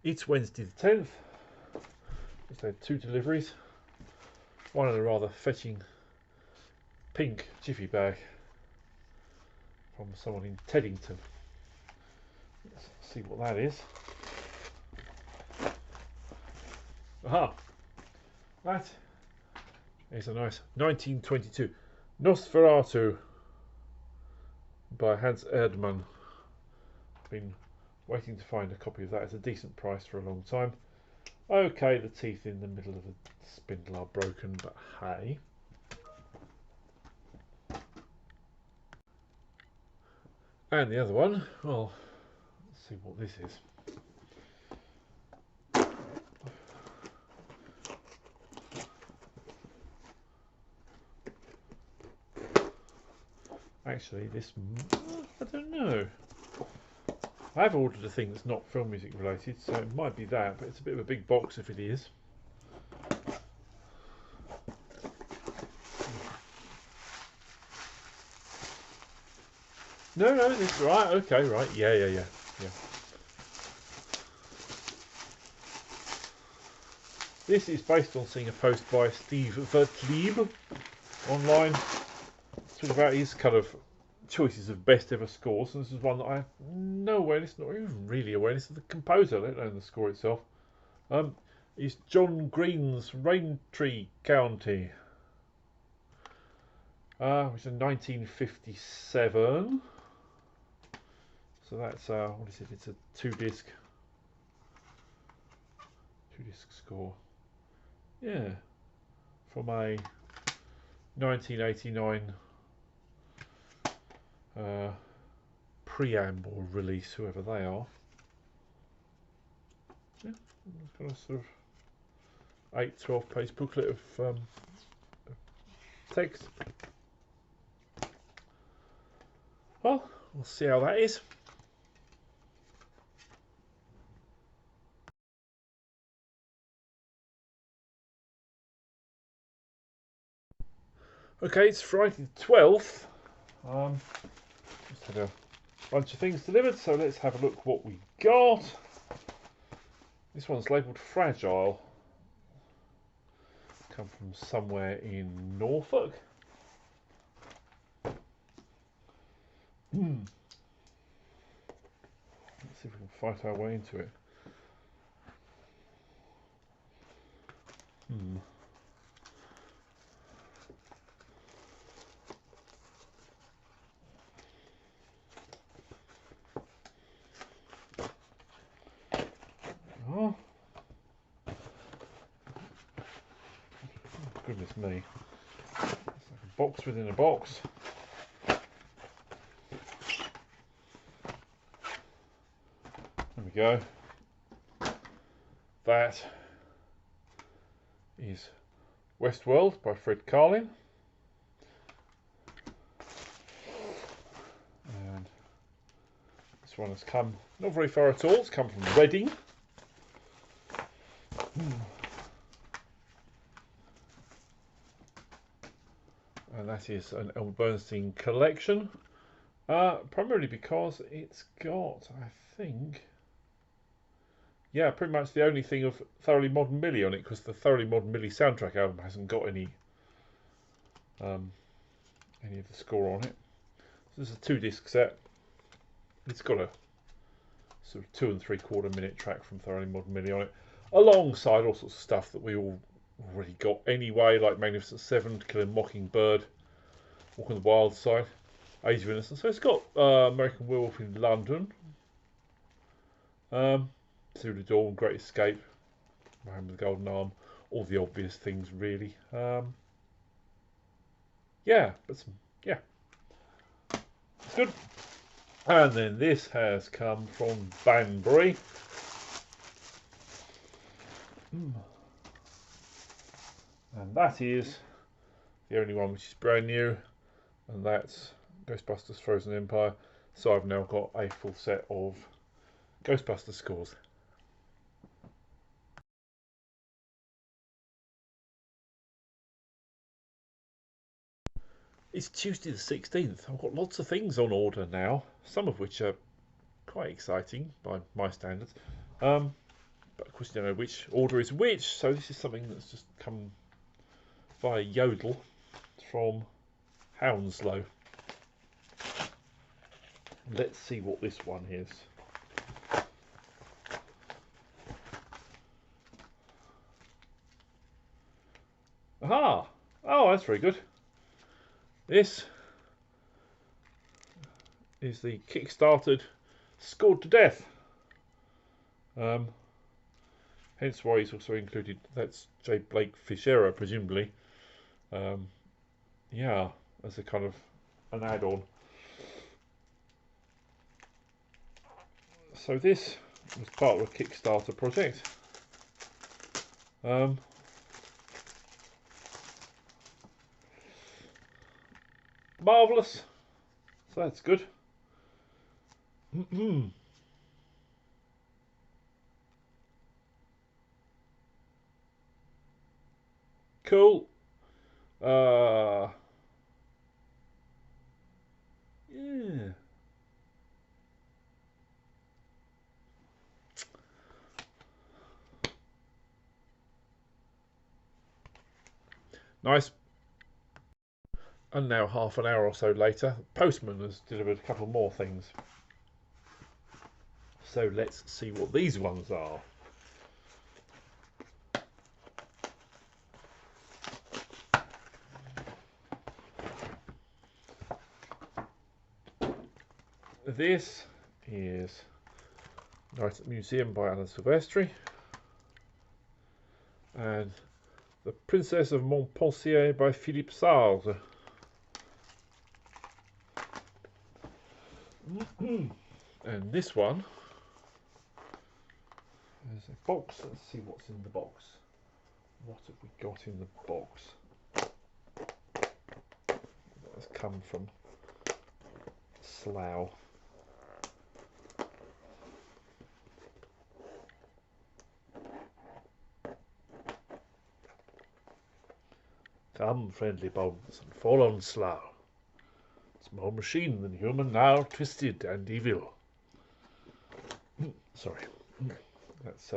It's Wednesday the 10th. Just had 2 deliveries. One in a rather fetching pink jiffy bag from someone in Teddington. Let's see what that is. Aha! That is a nice 1922 Nosferatu by Hans Erdmann. Been waiting to find a copy of that at a decent price for a long time. Okay, the teeth in the middle of the spindle are broken, but hey. And the other one, well, let's see what this is. Actually, this, I don't know. I have ordered a thing that's not film music related, so it might be that, but it's a bit of a big box if it is. No, this is right. Okay, right. Yeah. This is based on seeing a post by Steve Vertlieb online, talking about his kind of choices of best ever scores, and this is one that I have no awareness, not even really awareness of the composer, let alone the score itself. It's John Green's Raintree County, which is 1957. So that's what is it? It's a two-disc score. Yeah, from a 1989 preamble release, whoever they are. Yeah, it's got a sort of 12 page booklet of text. Well, we'll see how that is. Okay, it's Friday the 12th. Just had a bunch of things delivered, so let's have a look what we got. This one's labelled Fragile. Come from somewhere in Norfolk. Let's see if we can fight our way into it. Oh, goodness me. It's like a box within a box. There we go. That is Westworld by Fred Carlin. And this one has come not very far at all. It's come from Reading. And that is an Elmer Bernstein collection. Primarily because it's got, I think, yeah, pretty much the only thing of Thoroughly Modern Millie on it, because the Thoroughly Modern Millie soundtrack album hasn't got any of the score on it. So this is a 2-disc set. It's got a sort of 2 3/4 minute track from Thoroughly Modern Millie on it, alongside all sorts of stuff that we all already got anyway, like Magnificent Seven, Killing Mockingbird, Walk on the Wild Side, Age of Innocence. So it's got American Werewolf in London, Through the Dawn, Great Escape, Man with the Golden Arm, all the obvious things really. Yeah, it's good. And then this has come from Banbury. And that is the only one which is brand new, and that's Ghostbusters Frozen Empire. So I've now got a full set of Ghostbusters scores. It's Tuesday the 16th. I've got lots of things on order now, some of which are quite exciting by my standards. But of course you don't know which order is which, so this is something that's just come via Yodel from Hounslow. Let's see what this one is. Aha! Oh, that's very good. This is the kickstarted Scored to Death. Hence why he's also included, that's J. Blake Fischera, presumably. Yeah, as a kind of an add-on. So this was part of a Kickstarter project. Marvellous. So that's good. Cool. Yeah. Nice. And now half an hour or so later, the postman has delivered a couple more things. So let's see what these ones are. This is Night at the Museum by Alan Silvestri, and The Princess of Montpensier by Philippe Sartre. And this one is a box. Let's see what's in the box. What have we got in the box? That has come from Slough. Come, friendly bones, and fall on Slough. It's more machine than human now, twisted and evil. Sorry. That's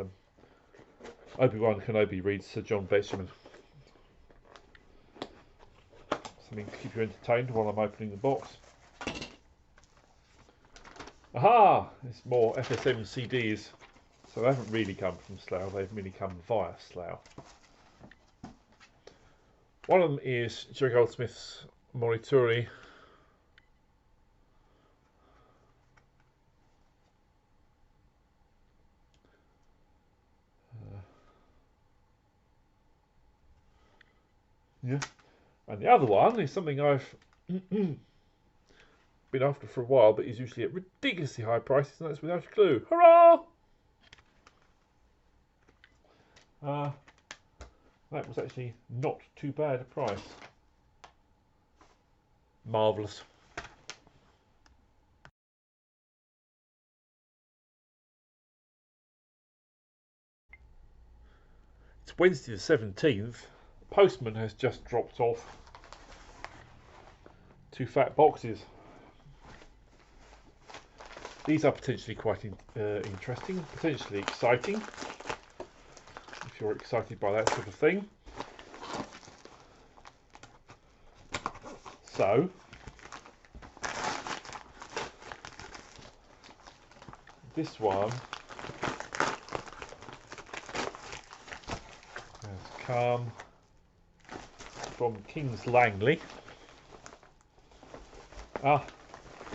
Obi-Wan Kenobi reads Sir John Betjeman. Something to keep you entertained while I'm opening the box. Aha! It's more FSM CDs. So they haven't really come from Slough, they've merely come via Slough. One of them is Jerry Goldsmith's Morituri. Yeah. And the other one is something I've been after for a while, but is usually at ridiculously high prices, and that's Without a Clue. Hurrah! That was actually not too bad a price. Marvellous. It's Wednesday the 17th. The postman has just dropped off 2 fat boxes. These are potentially quite interesting, potentially exciting, if you're excited by that sort of thing. So, this one has come from King's Langley.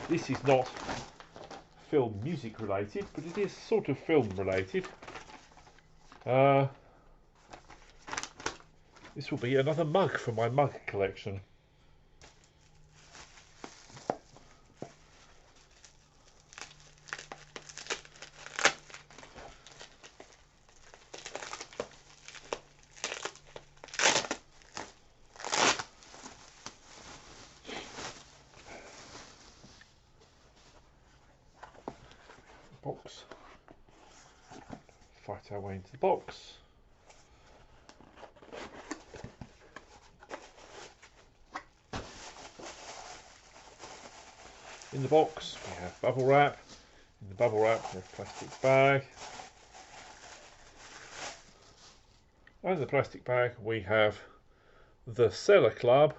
This is not film music related, but it is sort of film related. This will be another mug for my mug collection. Box. Fight our way into the box. In the box we have bubble wrap. In the bubble wrap we have plastic bag. And in the plastic bag we have the Cellar Club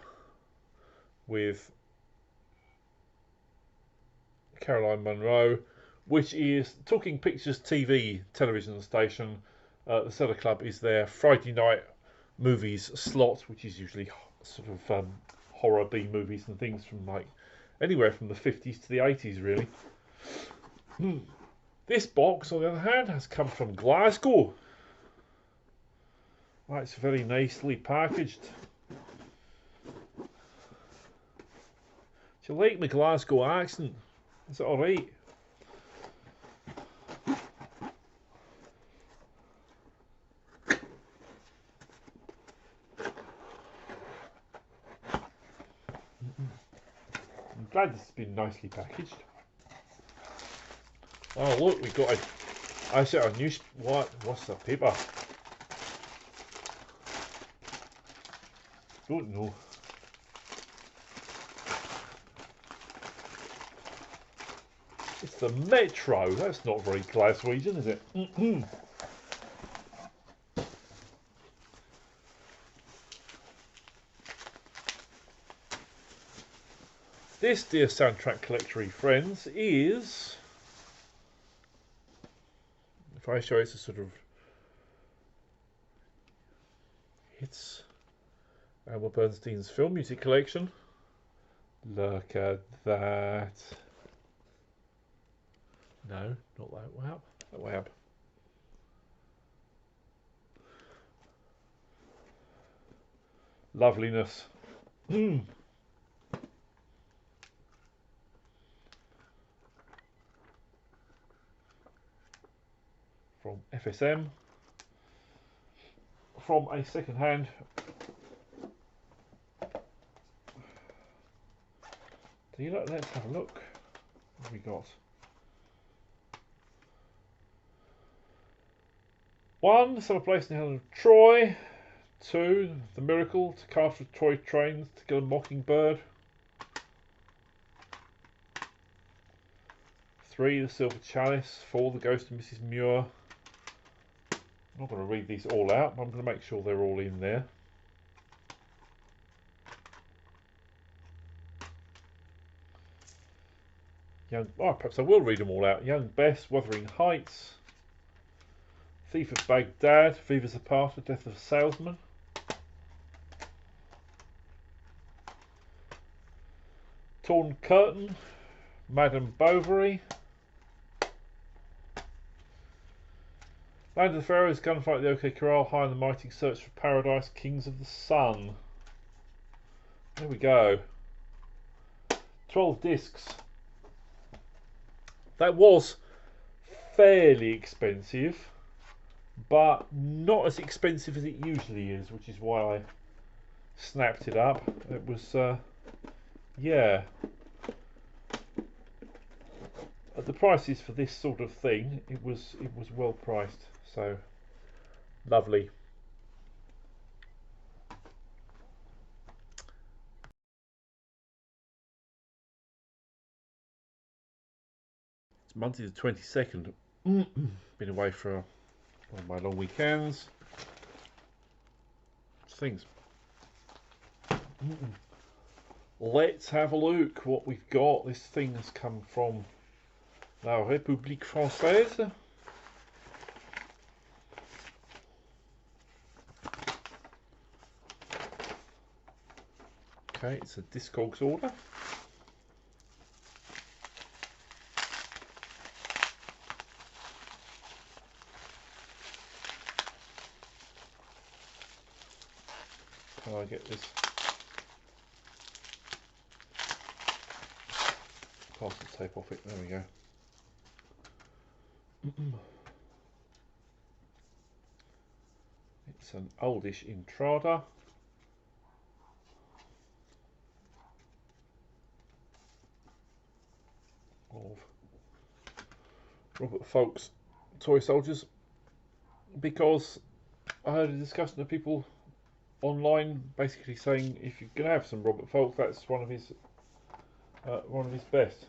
with Caroline Munro, which is Talking Pictures television station. The Cellar Club is their Friday night movies slot, which is usually sort of horror B movies and things from like anywhere from the 50s to the 80s, really. This box, on the other hand, has come from Glasgow. Right, it's very nicely packaged. Do you like my Glasgow accent? Is it alright? I'm glad this has been nicely packaged. Oh look, we got I said a news. What's the paper? Don't know. It's the Metro. That's not very Glaswegian, is it? This, dear soundtrack collectory friends, is, if I show it's a sort of, it's Elmer Bernstein's film music collection. Look at that. No, not that way up. That way up. Loveliness. From FSM. From a second hand. Do you know? Let's have a look. What have we got? 1. Summer Place in Helen of Troy. 2. The Miracle to Cast with Toy Trains to Kill a Mockingbird. 3. The Silver Chalice. 4. The Ghost of Mrs. Muir. I'm not going to read these all out, but I'm going to make sure they're all in there. Perhaps I will read them all out. Young Bess, Wuthering Heights. Thief of Baghdad, Viva Zapata, Death of a Salesman. Torn Curtain, Madame Bovary. Land of the Pharaohs, Gunfight at the OK Corral, High and the Mighty, Search for Paradise, Kings of the Sun. There we go. 12 discs. That was fairly expensive, but not as expensive as it usually is, which is why I snapped it up. It was, yeah. At the prices for this sort of thing, it was well priced. So lovely. It's Monday the 22nd. Been away for one of my long weekends. Things. Let's have a look what we've got. This thing has come from La République Française. Okay, it's a Discogs order. Can I get this? Parcel tape off it. There we go. It's an oldish Intrada. Of Robert Folk's Toy Soldiers, because I heard a discussion of people online basically saying if you're going to have some Robert Folk, that's one of his best.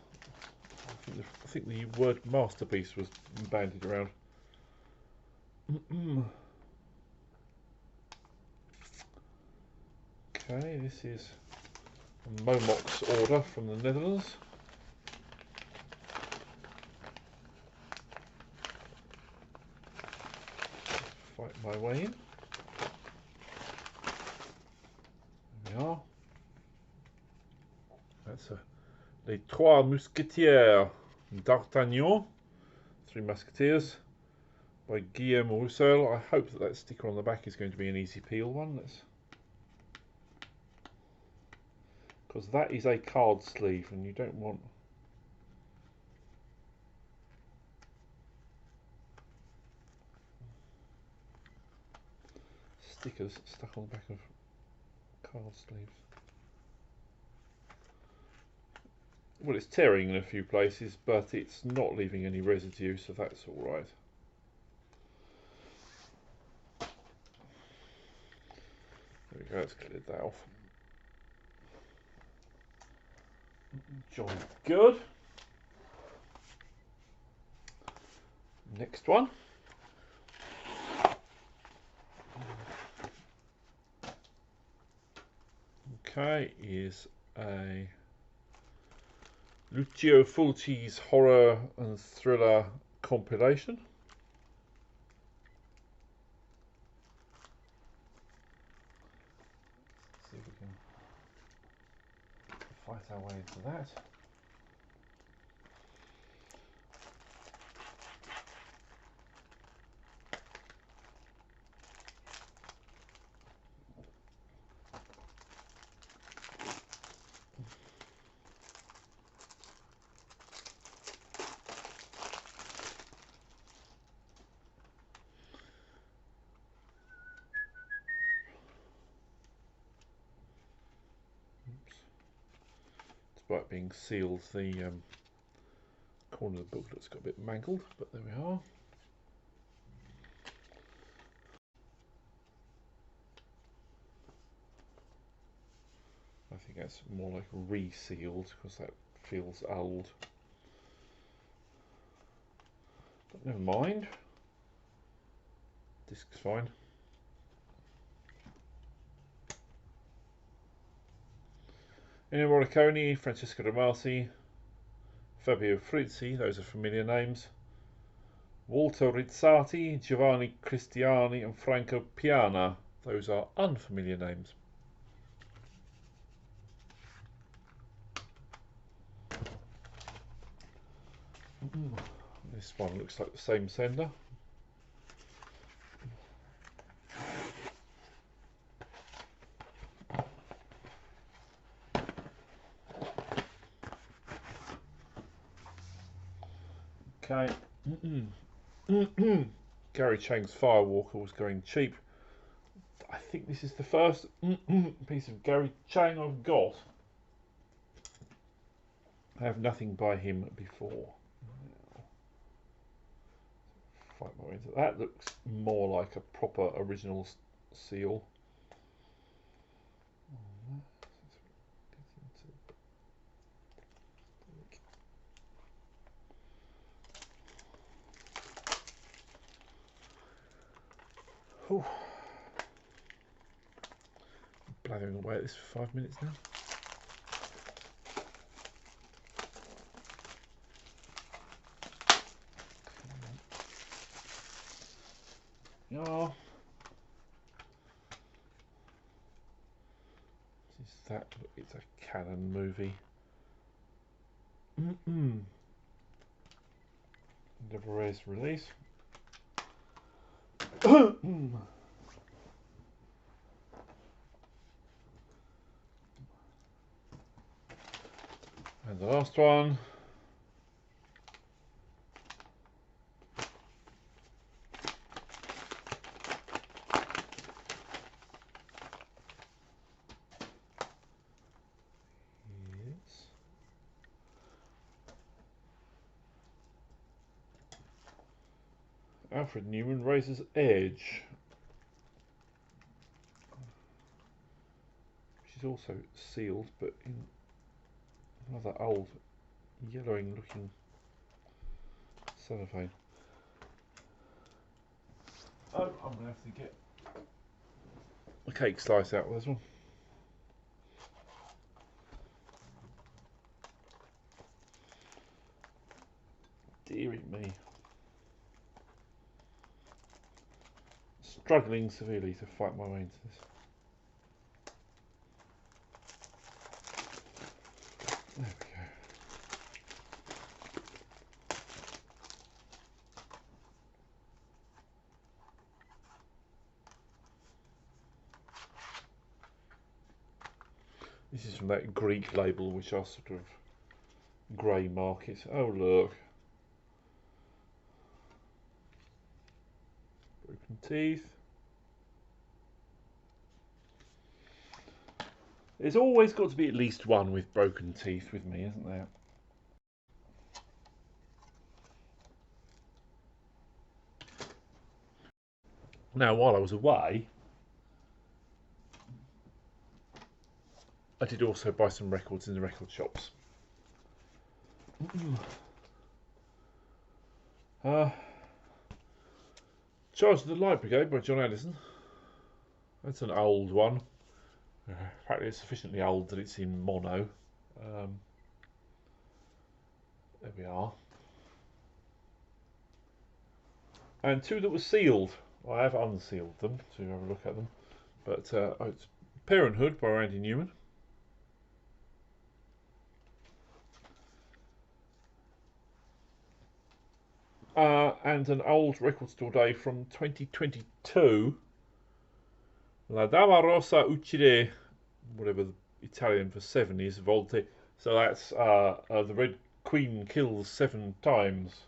I think the word masterpiece was bandied around. Okay, this is a Momox order from the Netherlands. Fight my way in. There we are. That's Les Trois Mousquetaires d'Artagnan, Three Musketeers, by Guillaume Roussel. I hope that sticker on the back is going to be an easy peel one. Because that is a card sleeve and you don't want stickers stuck on the back of card sleeves. Well, it's tearing in a few places, but it's not leaving any residue, so that's all right. There we go, let's clear that off. Jolly good. Next one. Okay, is a Lucio Fulci's horror and thriller compilation. See if we can fight our way into that. Despite being sealed, the corner of the booklet's got a bit mangled, but there we are. I think that's more like resealed because that feels old. But never mind. Disc's fine. Ennio Morricone, Francesco De Masi, Fabio Frizzi, those are familiar names. Walter Rizzati, Giovanni Cristiani and Franco Piana, those are unfamiliar names. This one looks like the same sender. Okay. Gary Chang's Firewalker was going cheap. I think this is the first piece of Gary Chang I've got. I have nothing by him before. Fight my way into that. Looks more like a proper original seal. Whew. Blathering away at this for 5 minutes now. Yeah. Is that? It's a Canon movie. Never release. And the last one. Yes. Alfred Newman Razor's Edge. She's also sealed, but in another old yellowing looking cellophane. Oh, I'm going to have to get a cake slice out with this one. Dearie me. Struggling severely to fight my way into this. There we go. This is from that Greek label, which are sort of grey markets. Oh look. Broken teeth. There's always got to be at least one with broken teeth with me, isn't there? Now, while I was away, I did also buy some records in the record shops. Charge of the Light Brigade by John Addison. That's an old one. In fact, it's sufficiently old that it's in mono. There we are. And two that were sealed. I have unsealed them to have a look at them. But it's Parenthood by Randy Newman. And an old record store day from 2022. La Dama Rosa Uccide, whatever the Italian for 7 is, Volte. So that's The Red Queen Kills 7 Times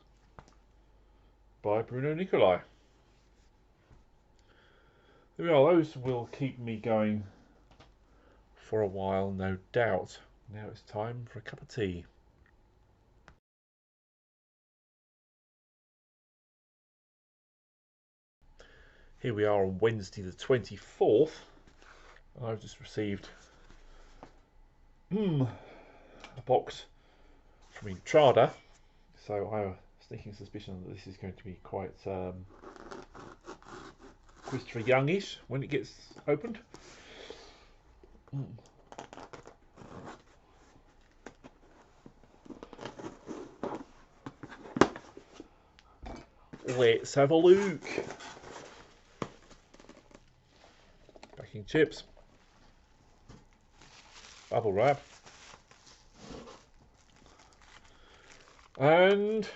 by Bruno Nicolai. There we are, those will keep me going for a while, no doubt. Now it's time for a cup of tea. Here we are on Wednesday the 24th. I've just received a box from Entrada, so I have a sneaking suspicion that this is going to be quite Christopher Youngish when it gets opened. Let's have a look. Packing chips, bubble wrap, and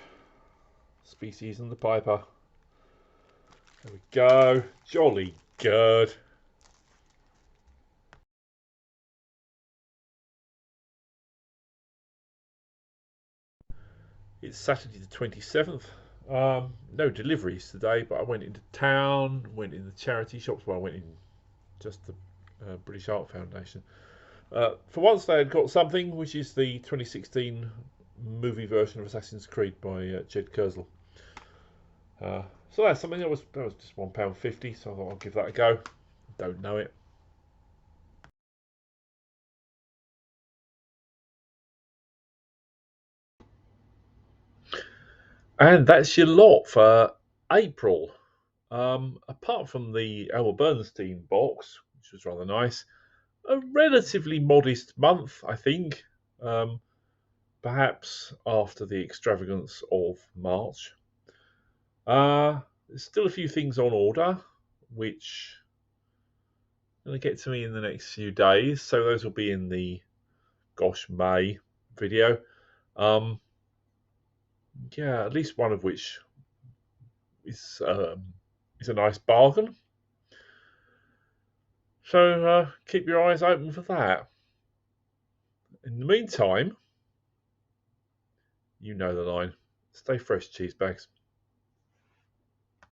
Species and the Piper. There we go. Jolly good. It's Saturday the 27th. No deliveries today, but I went into town, went in the charity shops. Well, I went in just the British Art Foundation. For once, they had got something, which is the 2016 movie version of Assassin's Creed by Jed Kersel. So that's something that was just £1.50, so I thought I'll give that a go. Don't know it. And that's your lot for April. Apart from the Elmer Bernstein box, which was rather nice, a relatively modest month, I think. Perhaps after the extravagance of March. There's still a few things on order, which are going to get to me in the next few days. So those will be in the May video. Yeah, at least one of which is a nice bargain. So keep your eyes open for that. In the meantime, you know the line. Stay fresh, cheese bags.